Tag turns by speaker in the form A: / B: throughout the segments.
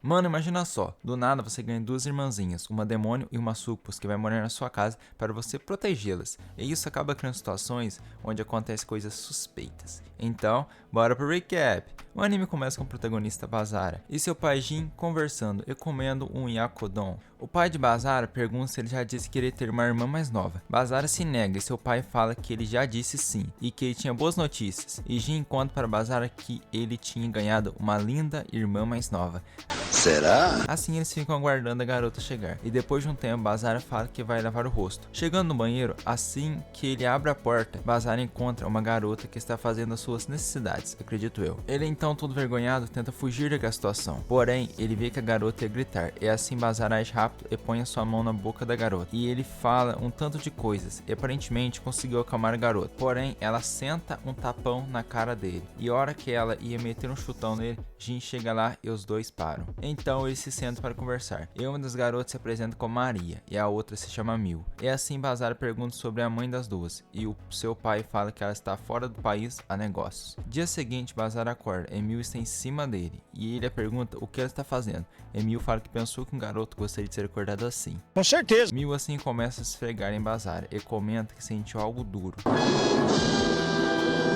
A: Mano, imagina só, do nada você ganha duas irmãzinhas, uma demônio e uma sucubus que vai morar na sua casa para você protegê-las. E isso acaba criando situações onde acontecem coisas suspeitas. Então, bora pro recap. O anime começa com o protagonista Bazara e seu pai Jin conversando e comendo um yakodon. O pai de Bazara pergunta se ele já disse querer ter uma irmã mais nova. Bazara se nega e seu pai fala que ele já disse sim e que ele tinha boas notícias. E Jin conta para Bazara que ele tinha ganhado uma linda irmã mais nova.
B: Será?
A: Assim eles ficam aguardando a garota chegar, e depois de um tempo Bazara fala que vai lavar o rosto. Chegando no banheiro, assim que ele abre a porta, Bazara encontra uma garota que está fazendo as suas necessidades, acredito eu. Ele então, todo vergonhado, tenta fugir daquela situação, porém ele vê que a garota ia gritar, e assim Bazara age rápido e põe a sua mão na boca da garota. E ele fala um tanto de coisas, e aparentemente conseguiu acalmar a garota, porém ela senta um tapão na cara dele, e a hora que ela ia meter um chutão nele, Jin chega lá e os dois param. Então eles se sentam para conversar, e uma das garotas se apresenta como Maria, e a outra se chama Mil. E assim Bazara pergunta sobre a mãe das duas, e o seu pai fala que ela está fora do país a negócios. Dia seguinte, Bazara acorda, e Mil está em cima dele, e ele a pergunta o que ela está fazendo. E Mil fala que pensou que um garoto gostaria de ser acordado assim.
C: Com certeza.
A: Mil assim começa a se esfregar em Bazara, e comenta que sentiu algo duro.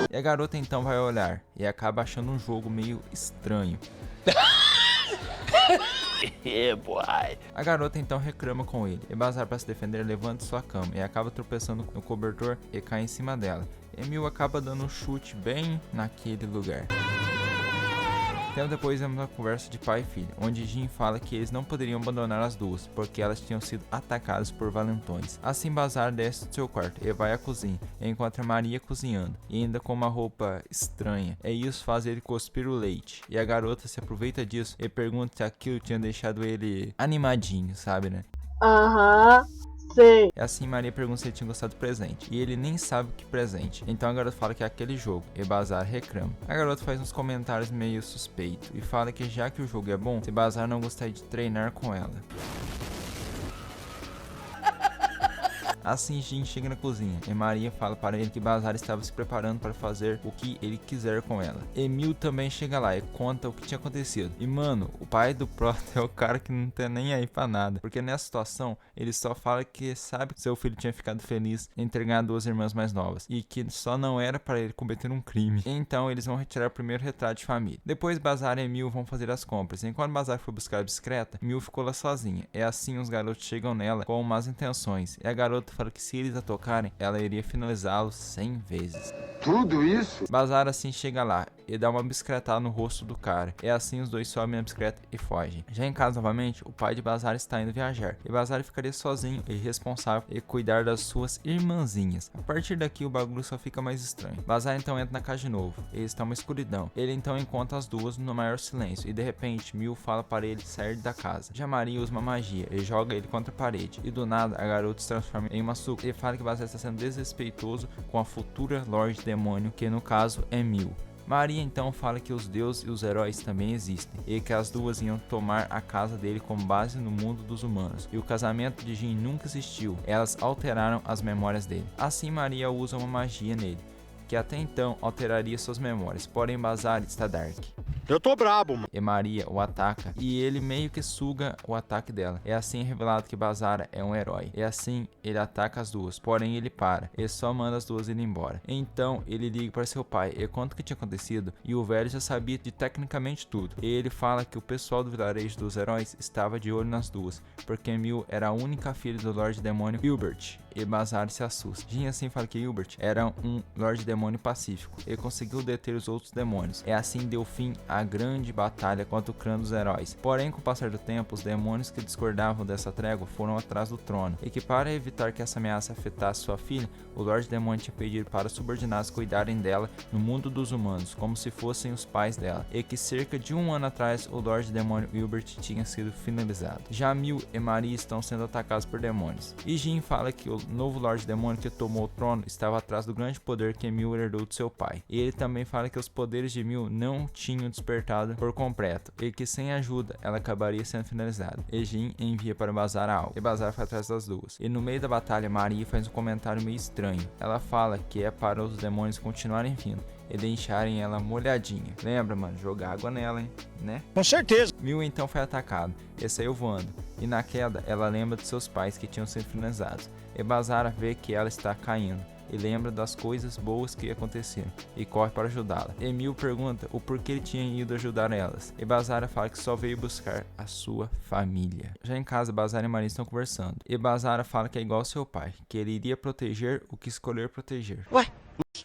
A: E a garota então vai olhar, e acaba achando um jogo meio estranho. A garota então reclama com ele, e Bazar, para se defender, levanta sua cama e acaba tropeçando no cobertor e cai em cima dela. Emil acaba dando um chute bem naquele lugar. Tempo depois vemos uma conversa de pai e filho, onde Jin fala que eles não poderiam abandonar as duas, porque elas tinham sido atacadas por valentões. Assim Bazar desce do seu quarto e vai à cozinha, e encontra Maria cozinhando, e ainda com uma roupa estranha. E isso faz ele cuspir o leite, e a garota se aproveita disso e pergunta se aquilo tinha deixado ele animadinho, sabe, né?
D: Aham, sei.
A: E assim Maria pergunta se ele tinha gostado do presente, e ele nem sabe que presente. Então a garota fala que é aquele jogo, e Bazar reclama. A garota faz uns comentários meio suspeitos, e fala que já que o jogo é bom, se Bazar não gostaria de treinar com ela. Assim Jin chega na cozinha, e Maria fala para ele que Bazar estava se preparando para fazer o que ele quiser com ela. Emil também chega lá e conta o que tinha acontecido. E mano, o pai do Proto é o cara que não tá nem aí pra nada, porque nessa situação ele só fala que sabe que seu filho tinha ficado feliz em entregar duas irmãs mais novas, e que só não era para ele cometer um crime. Então eles vão retirar o primeiro retrato de família. Depois Bazar e Emil vão fazer as compras. Enquanto Bazar foi buscar a bicicleta, Emil ficou lá sozinha. E assim os garotos chegam nela com más intenções, e a garota fala que se eles a tocarem, ela iria finalizá-los 100 vezes.
B: Tudo isso?
A: Bazar assim chega lá e dá uma bicicletada no rosto do cara. E assim os dois sobem na bicicleta e fogem. Já em casa novamente, o pai de Bazar está indo viajar, e Bazar ficaria sozinho e responsável em cuidar das suas irmãzinhas. A partir daqui o bagulho só fica mais estranho. Bazar então entra na casa de novo, e está uma escuridão. Ele então encontra as duas no maior silêncio, e de repente Mil fala para ele sair da casa. Já Maria usa uma magia e joga ele contra a parede, e do nada a garota se transforma em uma sucubus. Ele fala que Bazar está sendo desrespeitoso com a futura Lorde Demônio, que no caso é Mil. Maria então fala que os deuses e os heróis também existem, e que as duas iam tomar a casa dele como base no mundo dos humanos, e o casamento de Jin nunca existiu. Elas alteraram as memórias dele. Assim Maria usa uma magia nele, que até então alteraria suas memórias, porém Bazar está dark.
C: Eu tô brabo, mano.
A: E Maria o ataca, e ele meio que suga o ataque dela. É assim revelado que Bazara é um herói. E assim ele ataca as duas, porém ele para, e só manda as duas ir embora. Então ele liga para seu pai e conta o que tinha acontecido, e o velho já sabia de tecnicamente tudo. E ele fala que o pessoal do vilarejo dos heróis estava de olho nas duas, porque Mil era a única filha do Lorde Demônio Hilbert, e Bazar se assusta. Jin assim fala que Hilbert era um Lorde Demônio pacífico, e conseguiu deter os outros demônios. E assim deu fim a grande batalha contra o clã dos heróis. Porém, com o passar do tempo, os demônios que discordavam dessa trégua foram atrás do trono, e que para evitar que essa ameaça afetasse sua filha, o Lorde Demônio tinha pedido para os subordinados cuidarem dela no mundo dos humanos, como se fossem os pais dela, e que cerca de um ano atrás o Lorde Demônio Hilbert tinha sido finalizado. Já Mil e Maria estão sendo atacados por demônios, e Jin fala que o novo Lorde Demônio que tomou o trono estava atrás do grande poder que Mil herdou de seu pai, e ele também fala que os poderes de Mil não tinham disponível despertado por completo e que sem ajuda ela acabaria sendo finalizada. E Jin envia para Bazara algo e Bazara vai atrás das duas. E no meio da batalha, Maria faz um comentário meio estranho. Ela fala que é para os demônios continuarem vindo e deixarem ela molhadinha. Lembra, mano? Jogar água nela, hein? Né?
C: Com certeza.
A: Mil então foi atacado e saiu voando. E na queda, ela lembra de seus pais que tinham sido finalizados. E Bazara vê que ela está caindo e lembra das coisas boas que aconteceram e corre para ajudá-la. Emil pergunta o porquê ele tinha ido ajudar elas. E Bazara fala que só veio buscar a sua família. Já em casa, Bazara e Maria estão conversando. E Bazara fala que é igual ao seu pai, que ele iria proteger o que escolher proteger.
B: Ué?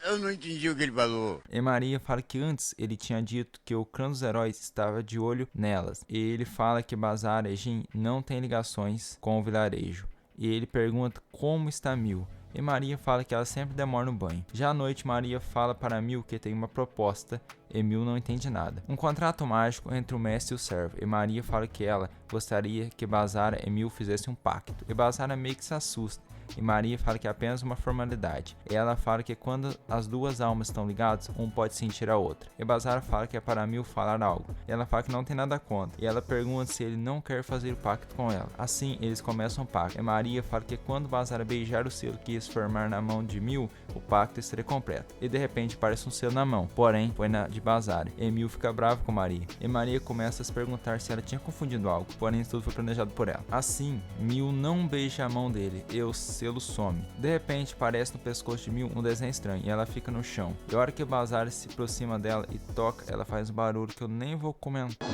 B: Eu não entendi o que ele falou.
A: E Maria fala que antes ele tinha dito que o clã dos heróis estava de olho nelas. E ele fala que Bazara e Jin não têm ligações com o vilarejo. E ele pergunta como está Mil. E Maria fala que ela sempre demora no banho. Já à noite, Maria fala para Mil que tem uma proposta e Mil não entende nada. Um contrato mágico entre o mestre e o servo. E Maria fala que ela gostaria que Bazara e Mil fizessem um pacto. E Bazara meio que se assusta. E Maria fala que é apenas uma formalidade. E ela fala que quando as duas almas estão ligadas, um pode sentir a outra. E Bazara fala que é para Mil falar algo. E ela fala que não tem nada contra. E ela pergunta se ele não quer fazer o pacto com ela. Assim, eles começam o pacto. E Maria fala que quando Bazara beijar o selo que ia se formar na mão de Mil, o pacto estaria completo. E de repente aparece um selo na mão. Porém, foi na de Bazara. E Mil fica bravo com Maria. E Maria começa a se perguntar se ela tinha confundido algo. Porém, tudo foi planejado por ela. Assim, Mil não beija a mão dele. E o selo some. De repente, aparece no pescoço de Mil um desenho estranho e ela fica no chão. E a hora que Bazara se aproxima dela e toca, ela faz um barulho que eu nem vou comentar.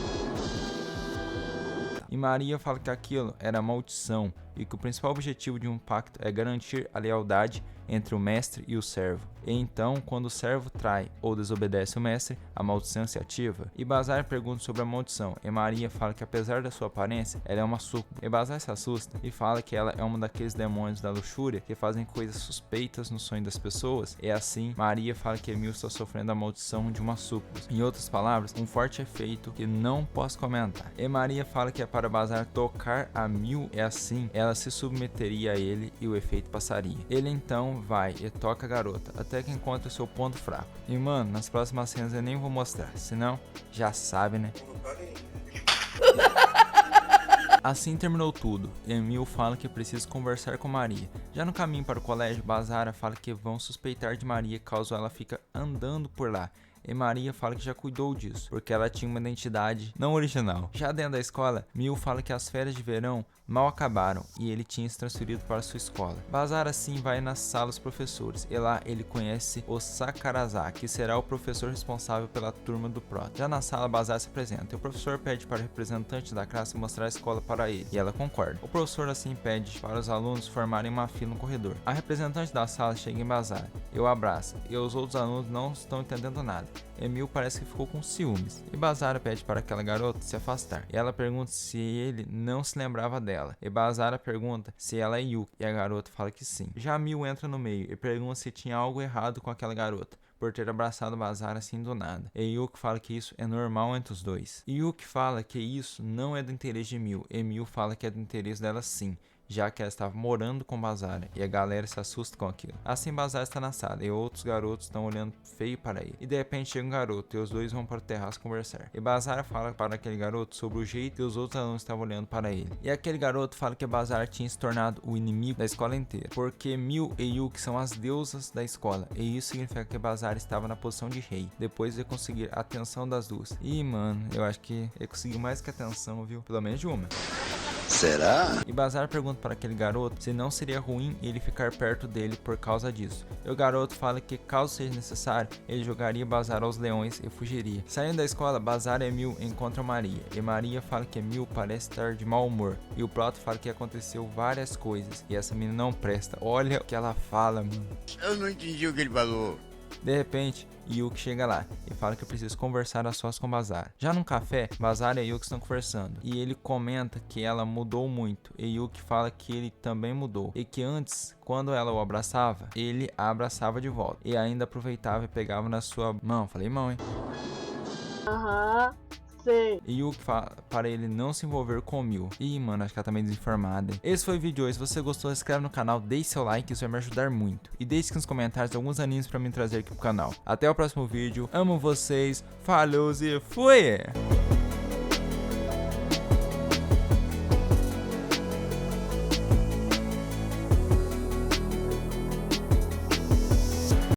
A: E Maria fala que aquilo era maldição e que o principal objetivo de um pacto é garantir a lealdade entre o mestre e o servo. E então, quando o servo trai ou desobedece o mestre, a maldição se ativa. E Bazar pergunta sobre a maldição, e Maria fala que apesar da sua aparência, ela é uma súcuba. E Bazar se assusta e fala que ela é um daqueles demônios da luxúria que fazem coisas suspeitas no sonho das pessoas. E assim, Maria fala que Emil está sofrendo a maldição de uma súcuba. Em outras palavras, um forte efeito que não posso comentar. E Maria fala que é para Bazar tocar a Mil, e assim ela se submeteria a ele e o efeito passaria. Ele então vai e toca a garota, até que encontra o seu ponto fraco. E mano, nas próximas cenas eu nem vou mostrar, senão já sabe, né? Assim terminou tudo. Emil fala que precisa conversar com Maria. Já no caminho para o colégio, Bazara fala que vão suspeitar de Maria caso ela fique andando por lá. E Maria fala que já cuidou disso, porque ela tinha uma identidade não original. Já dentro da escola, Mil fala que as férias de verão mal acabaram e ele tinha se transferido para sua escola. Bazar assim vai na sala dos professores e lá ele conhece o Sakaraza, que será o professor responsável pela turma do Prota. Já na sala, Bazar se apresenta e o professor pede para o representante da classe mostrar a escola para ele e ela concorda. O professor assim pede para os alunos formarem uma fila no corredor. A representante da sala chega em Bazar e o abraça e os outros alunos não estão entendendo nada. Emil parece que ficou com ciúmes e Bazara pede para aquela garota se afastar e ela pergunta se ele não se lembrava dela e Bazara pergunta se ela é Yuki e a garota fala que sim. Já Mil entra no meio e pergunta se tinha algo errado com aquela garota por ter abraçado Bazara assim do nada. E Yuki fala que isso é normal entre os dois. E Yuki fala que isso não é do interesse de Mil e Mil fala que é do interesse dela sim, já que ela estava morando com Bazara e a galera se assusta com aquilo. Assim, Bazara está na sala e outros garotos estão olhando feio para ele. E de repente chega um garoto e os dois vão para o terraço conversar. E Bazara fala para aquele garoto sobre o jeito que os outros alunos estavam olhando para ele. E aquele garoto fala que Bazara tinha se tornado o inimigo da escola inteira, porque Mil e Yuki são as deusas da escola. E isso significa que Bazara estava na posição de rei, depois de conseguir a atenção das duas. E mano, eu acho que ele conseguiu mais que a atenção, viu? Pelo menos de uma.
B: Será?
A: E Bazar pergunta para aquele garoto se não seria ruim ele ficar perto dele por causa disso. E o garoto fala que caso seja necessário, ele jogaria Bazar aos leões e fugiria. Saindo da escola, Bazar e Emil encontram Maria. E Maria fala que Emil parece estar de mau humor. E o Proto fala que aconteceu várias coisas e essa menina não presta. Olha o que ela fala, mano.
B: Eu não entendi o que ele falou.
A: De repente, Yuki chega lá e fala que precisa conversar a sós com Bazar. Já num café, Bazar e Yuki estão conversando e ele comenta que ela mudou muito e Yuki fala que ele também mudou e que antes, quando ela o abraçava, ele a abraçava de volta e ainda aproveitava e pegava na sua mão. Falei mão, hein?
D: Aham, sei.
A: E Yuki fala para ele não se envolver com o Mil. Ih, mano, acho que ela tá meio desinformada, hein? Esse foi o vídeo de hoje. Se você gostou, se inscreve no canal, deixe seu like, isso vai me ajudar muito. E deixe aqui nos comentários alguns animes pra me trazer aqui pro canal. Até o próximo vídeo. Amo vocês. Falou e fui!